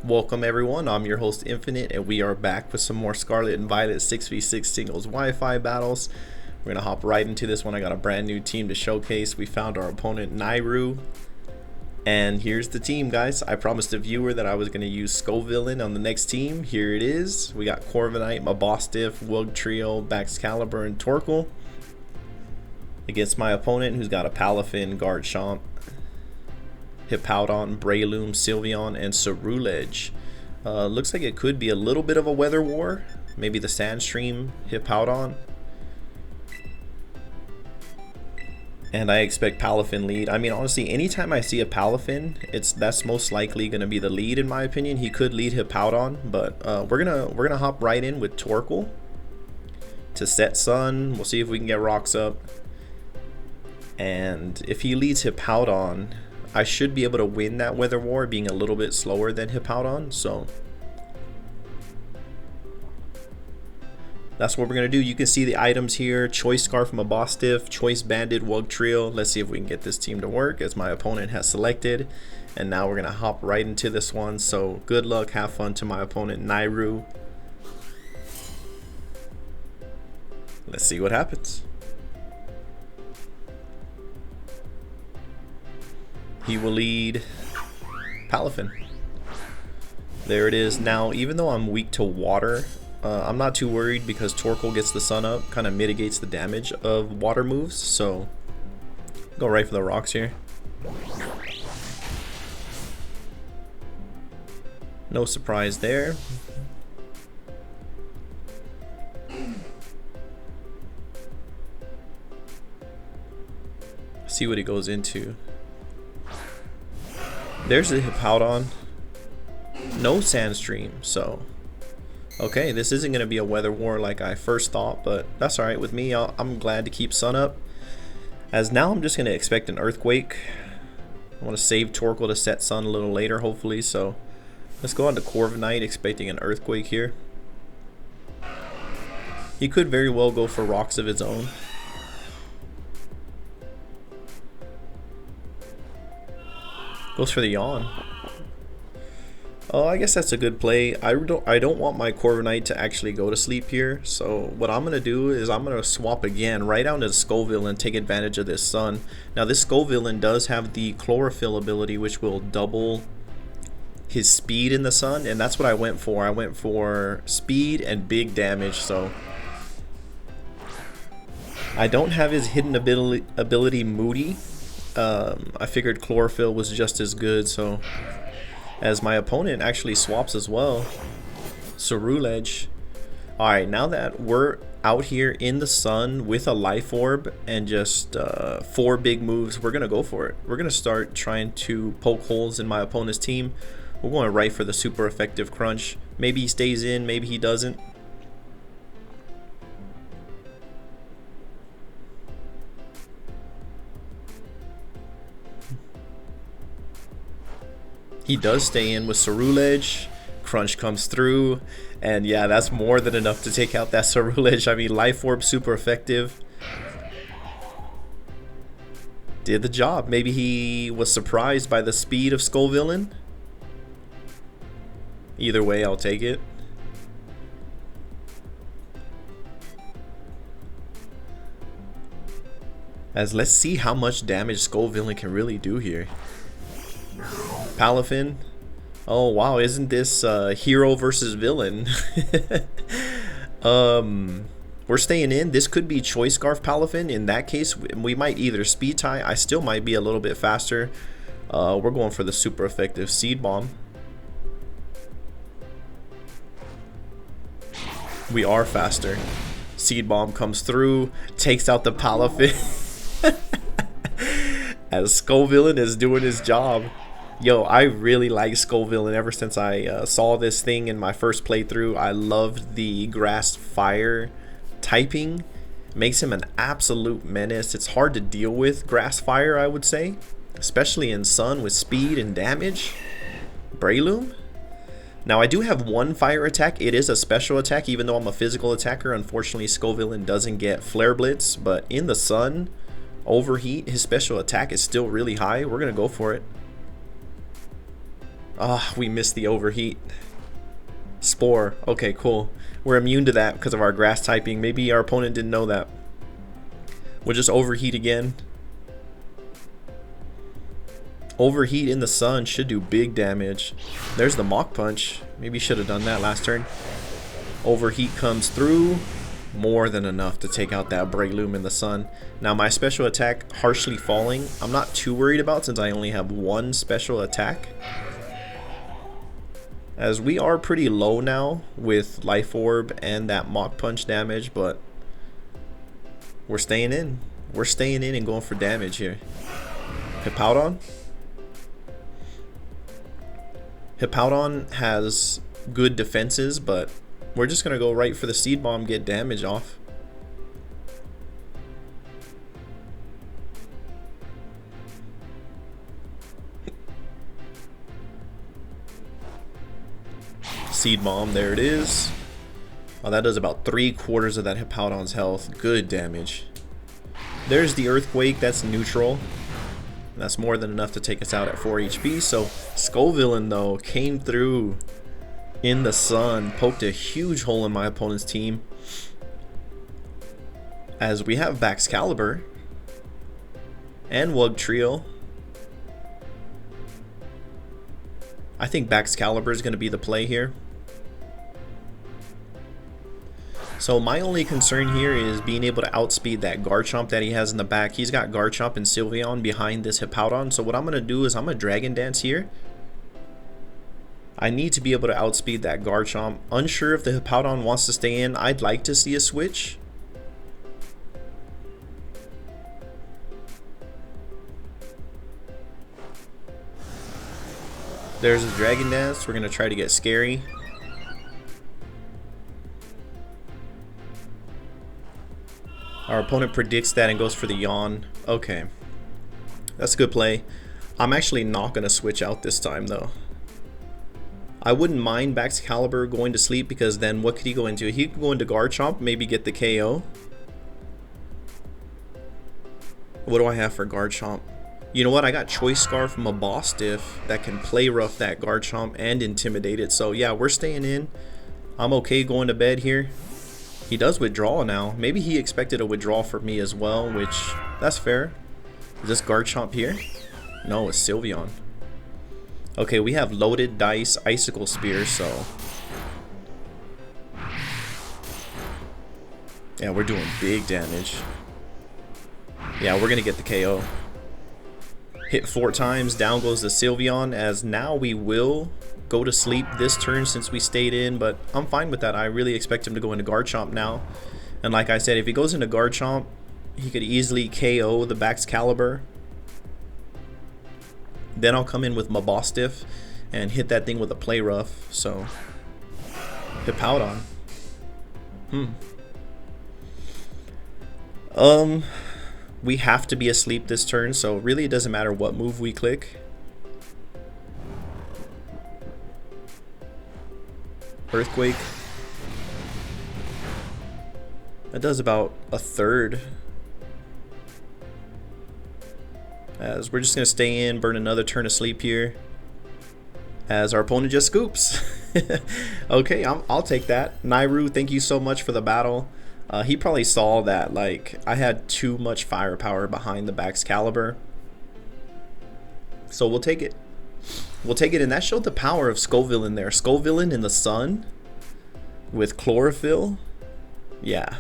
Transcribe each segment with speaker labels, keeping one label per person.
Speaker 1: Welcome everyone, I'm your host Infinite, and we are back with some more Scarlet and Violet 6v6 singles Wi-Fi battles. We're gonna hop right into this one. I got a brand new team to showcase. We found our opponent Nairu, and here's the team, guys. I promised the viewer that I was gonna use Scovillain on the next team. Here it is. We got Corviknight, Mabostiff, Wugtrio, Baxcalibur, and Torkoal against my opponent, who's got a Palafin, Garchomp, Hippowdon, Breloom, Sylveon, and Cerulege. Looks like it could be a little bit of a weather war. Maybe the Sandstream Hippowdon. And I expect Palafin lead. I mean, honestly, anytime I see a Palafin, that's most likely going to be the lead in my opinion. He could lead Hippowdon, but we're gonna hop right in with Torkoal to set Sun. We'll see if we can get rocks up. And if he leads Hippowdon, I should be able to win that weather war, being a little bit slower than Hippowdon. So that's what we're gonna do. You can see the items here: Choice Scarf, Mabostiff, Choice Banded, Wugtrio. Let's see if we can get this team to work, as my opponent has selected. And now we're gonna hop right into this one. So good luck, have fun to my opponent Nairu. Let's see what happens. He will lead Palafin. There it is. Now, even though I'm weak to water, I'm not too worried because Torkoal gets the sun up, kind of mitigates the damage of water moves. So, go right for the rocks here. No surprise there. See what he goes into. There's the Hippowdon. No Sandstream, so okay, this isn't going to be a weather war like I first thought, but that's alright with me. I'm glad to keep Sun up, as now I'm just going to expect an Earthquake. I want to save Torkoal to set Sun a little later, hopefully, so let's go on to Corviknight, expecting an Earthquake here. He could very well go for rocks of his own. Goes for the yawn. Oh, I guess that's a good play. I don't want my Corviknight to actually go to sleep here. So what I'm gonna do is I'm gonna swap again right down to the Scovillain and take advantage of this Sun. Now this Scovillain does have the Chlorophyll ability, which will double his speed in the Sun, and that's what I went for. I went for speed and big damage. So I don't have his hidden ability Moody. I figured Chlorophyll was just as good, so as my opponent actually swaps as well. Cerulege. Alright, now that we're out here in the Sun with a Life Orb and just 4 big moves, we're gonna go for it. We're gonna start trying to poke holes in my opponent's team. We're going right for the super effective crunch. Maybe he stays in, maybe he doesn't. He does stay in with Cerulege. Crunch comes through, and yeah, that's more than enough to take out that Cerulege. I mean, Life Orb super effective. Did the job. Maybe he was surprised by the speed of Scovillain. Either way, I'll take it. As let's see how much damage Scovillain can really do here. Palafin. Oh wow, isn't this hero versus villain? We're staying in. This could be Choice Scarf Palafin. In that case, we might either speed tie. I still might be a little bit faster. We're going for the super effective Seed Bomb. We are faster. Seed Bomb comes through, takes out the Palafin. As Scovillain is doing his job. Yo, I really like Scovillain ever since I saw this thing in my first playthrough. I loved the grass fire typing. Makes him an absolute menace. It's hard to deal with grass fire, I would say. Especially in Sun with speed and damage. Breloom. Now I do have one fire attack. It is a special attack, even though I'm a physical attacker. Unfortunately, Scovillain doesn't get Flare Blitz. But in the Sun, Overheat, his special attack is still really high. We're going to go for it. Ah, we missed the overheat. Spore. Okay, cool. We're immune to that because of our grass typing. Maybe our opponent didn't know that. We'll just overheat again. Overheat in the sun should do big damage. There's the Mach Punch. Maybe should have done that last turn. Overheat comes through. More than enough to take out that Breloom in the sun. Now my special attack, Harshly Falling, I'm not too worried about since I only have one special attack. As we are pretty low now with Life Orb and that Mach Punch damage, but we're staying in. We're staying in and going for damage here. Hippowdon. Hippowdon has good defenses, but we're just going to go right for the Seed Bomb, get damage off. Seed Bomb, there it is. Oh, that does about 3/4 of that Hippowdon's health. Good damage. There's the Earthquake, that's neutral. That's more than enough to take us out at 4 HP. So Scovillain though came through in the sun, poked a huge hole in my opponent's team. As we have Baxcalibur and Wugtrio. I think Baxcalibur is going to be the play here. So my only concern here is being able to outspeed that Garchomp that he has in the back. He's got Garchomp and Sylveon behind this Hippowdon. So what I'm going to do is I'm going to Dragon Dance here. I need to be able to outspeed that Garchomp. Unsure if the Hippowdon wants to stay in. I'd like to see a switch. There's a Dragon Dance. We're going to try to get scary. Our opponent predicts that and goes for the Yawn. Okay. That's a good play. I'm actually not going to switch out this time though. I wouldn't mind Baxcalibur going to sleep because then what could he go into? He could go into Garchomp, maybe get the KO. What do I have for Garchomp? You know what? I got Choice Scarf from a Mabostiff that can play rough that Garchomp and intimidate it. So yeah, we're staying in. I'm okay going to bed here. He does withdraw now. Maybe he expected a withdrawal from me as well, which that's fair. Is this Garchomp here? No, it's Sylveon. Okay, we have loaded dice, Icicle Spear, so yeah, we're doing big damage. Yeah, we're gonna get the KO. Hit 4 times, down goes the Sylveon, as now we will go to sleep this turn since we stayed in, but I'm fine with that. I really expect him to go into Garchomp now. And like I said, if he goes into Garchomp, he could easily KO the Baxcalibur. Then I'll come in with Mabostiff and hit that thing with a Play Rough. So, Hippowdon. We have to be asleep this turn, so really it doesn't matter what move we click. Earthquake. That does about 1/3. As we're just going to stay in, burn another turn of sleep here. As our opponent just scoops. Okay, I'll take that. Nairu, thank you so much for the battle. He probably saw that like I had too much firepower behind the Baxcalibur. So we'll take it. We'll take it, and that showed the power of Scovillain there. Scovillain in the sun with Chlorophyll. Yeah.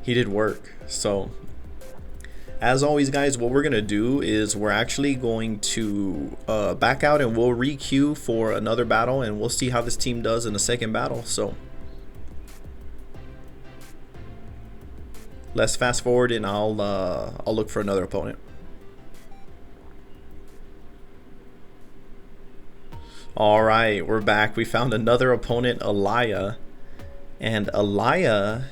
Speaker 1: He did work. So as always, guys, what we're going to do is we're actually going to back out and we'll re-queue for another battle, and we'll see how this team does in the second battle. So let's fast forward and I'll look for another opponent. Alright, we're back. We found another opponent, Elia. And Elia,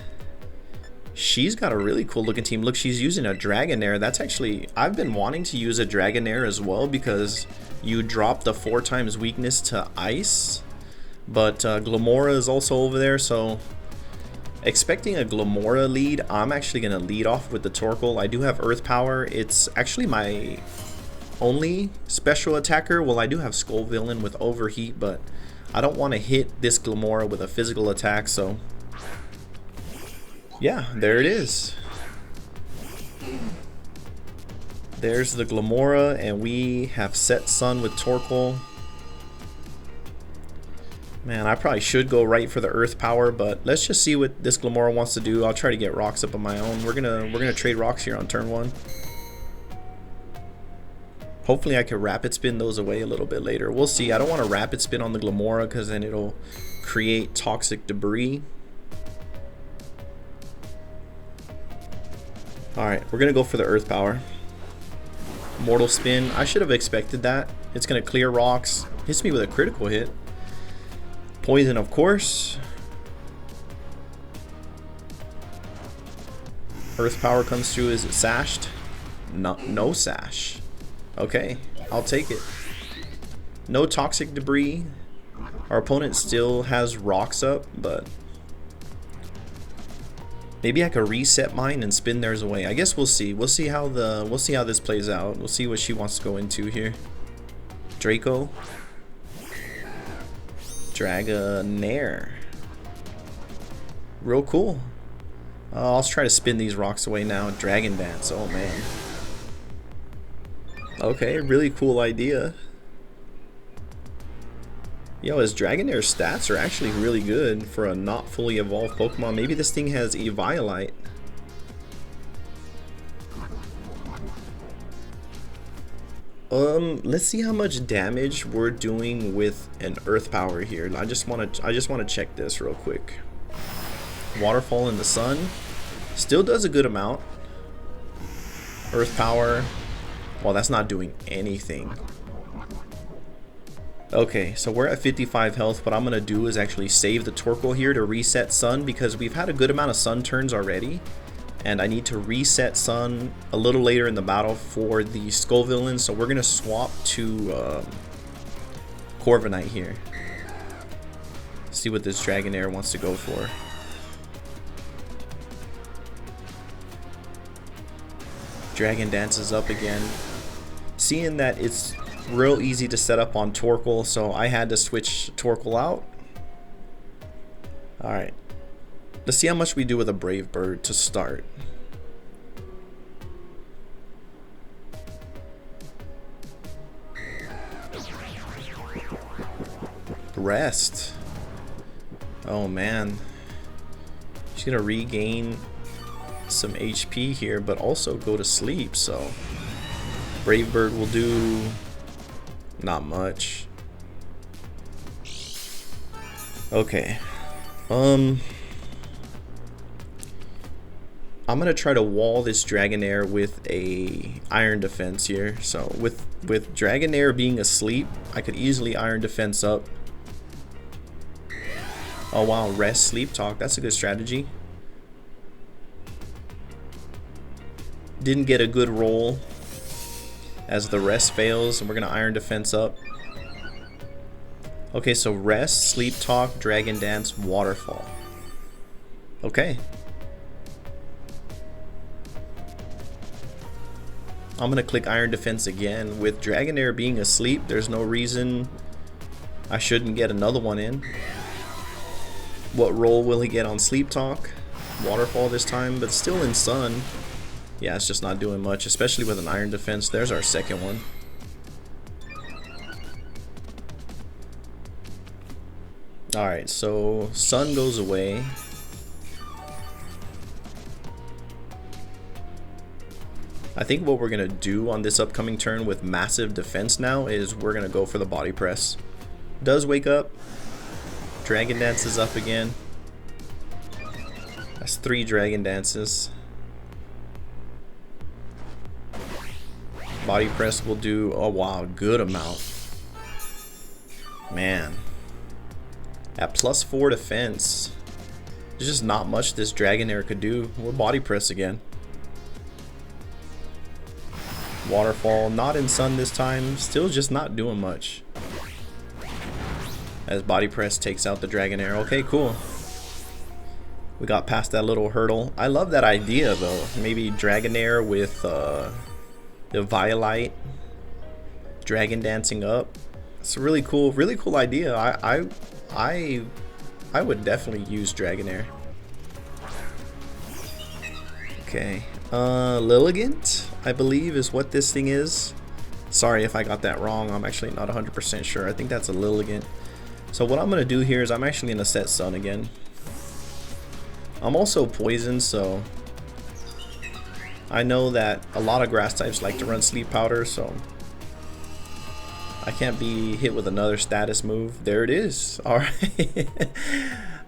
Speaker 1: she's got a really cool looking team. Look, she's using a Dragonair. That's actually, I've been wanting to use a Dragonair as well because you drop the 4 times weakness to ice. But Glamora is also over there, so expecting a Glamora lead. I'm actually going to lead off with the Torkoal. I do have Earth Power. It's actually my only special attacker. Well, I do have Scovillain with overheat, but I don't want to hit this Glimmora with a physical attack, so yeah, there it is. There's the Glimmora, and we have set Sun with Torkoal. Man, I probably should go right for the Earth Power, but let's just see what this Glimmora wants to do. I'll try to get rocks up on my own. We're gonna trade rocks here on turn 1. Hopefully I can rapid spin those away a little bit later. We'll see. I don't want to rapid spin on the Glimmora because then it'll create toxic debris. Alright, we're gonna go for the Earth Power. Mortal Spin. I should have expected that. It's gonna clear rocks. Hits me with a critical hit. Poison, of course. Earth Power comes through. Is it sashed? No sash. Okay, I'll take it. No toxic debris. Our opponent still has rocks up, but maybe I could reset mine and spin theirs away. I guess we'll see. We'll see how this plays out. We'll see what she wants to go into here. Draco. Dragonair. Real cool. I'll try to spin these rocks away now. Dragon Dance. Oh man. Okay, really cool idea. Yo, his Dragonair stats are actually really good for a not fully evolved Pokemon. Maybe this thing has Eviolite. Let's see how much damage we're doing with an Earth Power here. I just want to check this real quick. Waterfall in the Sun still does a good amount. Earth Power, well, that's not doing anything. Okay, so we're at 55 health. What I'm gonna do is actually save the Torkoal here to reset Sun, because we've had a good amount of Sun turns already. And I need to reset Sun a little later in the battle for the Scovillain, so we're gonna swap to Corviknight here. See what this Dragonair wants to go for. Dragon Dance is up again. Seeing that it's real easy to set up on Torkoal, so I had to switch Torkoal out. Alright. Let's see how much we do with a Brave Bird to start. Rest. Oh man. She's gonna regain some HP here, but also go to sleep, so Brave Bird will do not much. Okay. I'm gonna try to wall this Dragonair with a Iron Defense here. So with Dragonair being asleep, I could easily Iron Defense up. Oh wow, Rest, Sleep Talk, that's a good strategy. Didn't get a good roll as the Rest fails, and we're gonna Iron Defense up. Okay, so Rest, Sleep Talk, Dragon Dance, Waterfall. Okay. I'm gonna click Iron Defense again. With Dragonair being asleep, there's no reason I shouldn't get another one in. What roll will he get on Sleep Talk? Waterfall this time, but still in Sun. Yeah, it's just not doing much, especially with an Iron Defense. There's our second one. Alright, so Sun goes away. I think what we're going to do on this upcoming turn with massive defense now is we're going to go for the Body Press. Does wake up. Dragon Dance is up again. That's 3 Dragon Dances. Body Press will do, oh wow, good amount. Man. At +4 defense, there's just not much this Dragonair could do. We'll Body Press again. Waterfall, not in Sun this time, still just not doing much. As Body Press takes out the Dragonair. Okay, cool. We got past that little hurdle. I love that idea though. Maybe Dragonair with the Violite Dragon dancing up. It's a really cool idea. I would definitely use Dragonair. Okay, Lilligant, I believe is what this thing is. Sorry if I got that wrong. I'm actually not 100% sure. I think that's a Lilligant. So what I'm gonna do here is I'm actually gonna set Sun again. I'm also poisoned, so I know that a lot of grass types like to run Sleep Powder, so I can't be hit with another status move. There it is. Alright.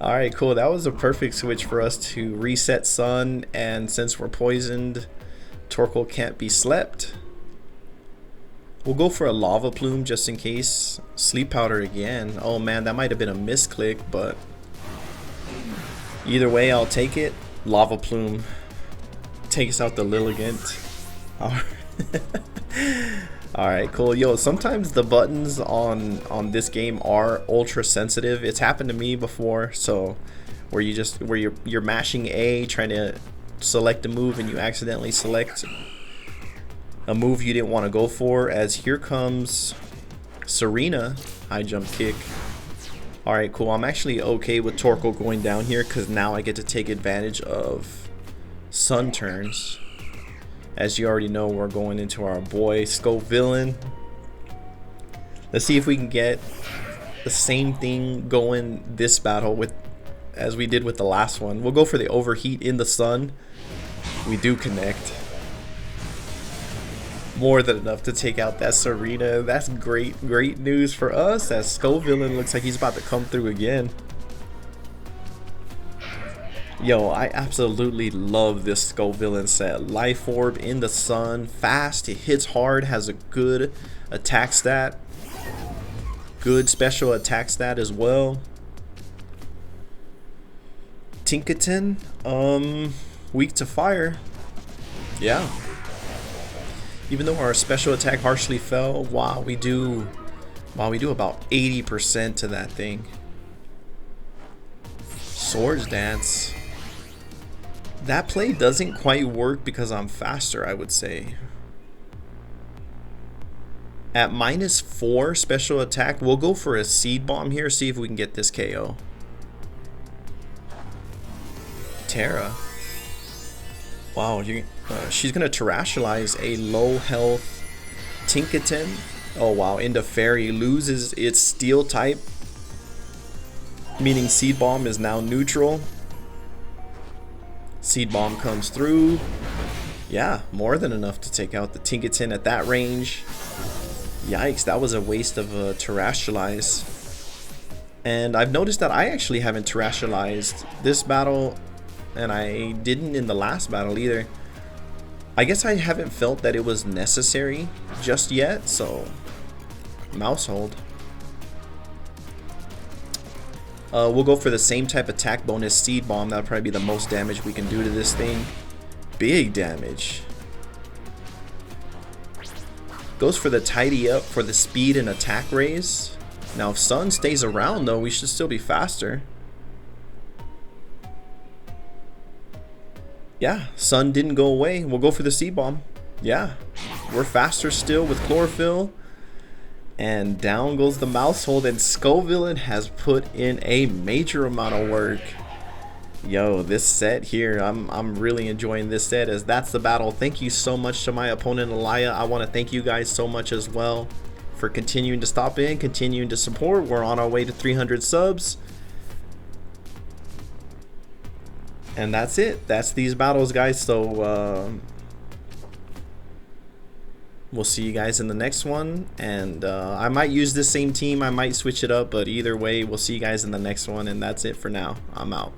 Speaker 1: Alright, cool. That was a perfect switch for us to reset Sun, and since we're poisoned, Torkoal can't be slept. We'll go for a Lava Plume just in case. Sleep Powder again. Oh man, that might have been a misclick, but either way, I'll take it. Lava Plume takes out the Lilligant. Alright, cool. Yo, sometimes the buttons on this game are ultra sensitive. It's happened to me before, so where you're mashing A trying to select a move and you accidentally select a move you didn't want to go for, as here comes Serena. High jump kick. Alright, cool. I'm actually okay with Torkoal going down here because now I get to take advantage of Sun turns. As you already know, we're going into our boy Scovillain. Let's see if we can get the same thing going this battle with as we did with the last one. We'll go for the overheat in the sun. We do connect. More than enough to take out that Serena. That's great news for us, as Scovillain looks like he's about to come through again. Yo, I absolutely love this Scovillain set. Life Orb in the sun, fast, it hits hard, has a good attack stat, good special attack stat as well. Tinkaton, weak to fire. Yeah. Even though our special attack harshly fell, wow, we do about 80% to that thing. Swords Dance. That play doesn't quite work because I'm faster, I would say. At -4 special attack, we'll go for a Seed Bomb here, see if we can get this KO. Terra. Wow, she's gonna terrestrialize a low health Tinkaton. Oh wow, into Fairy, loses its steel type, meaning Seed Bomb is now neutral. Seed Bomb comes through. Yeah, more than enough to take out the Tinkaton at that range. Yikes, that was a waste of a terrestrialize. And I've noticed that I actually haven't terrestrialized this battle, and I didn't in the last battle either. I guess I haven't felt that it was necessary just yet, so mouse hold. We'll go for the same type attack bonus, Seed Bomb. That'll probably be the most damage we can do to this thing. Big damage. Goes for the Tidy Up for the speed and attack raise. Now if Sun stays around though, we should still be faster. Yeah, Sun didn't go away. We'll go for the Seed Bomb. Yeah, we're faster still with Chlorophyll. And down goes the mouse hold, and Scovillain has put in a major amount of work. Yo, this set here, I'm really enjoying this set, as that's the battle. Thank you so much to my opponent Elia. I want to thank you guys so much as well for continuing to stop in, continuing to support. We're on our way to 300 subs. And that's it. That's these battles, guys. So we'll see you guys in the next one, and I might use this same team, I might switch it up, but either way, we'll see you guys in the next one, and that's it for now. I'm out.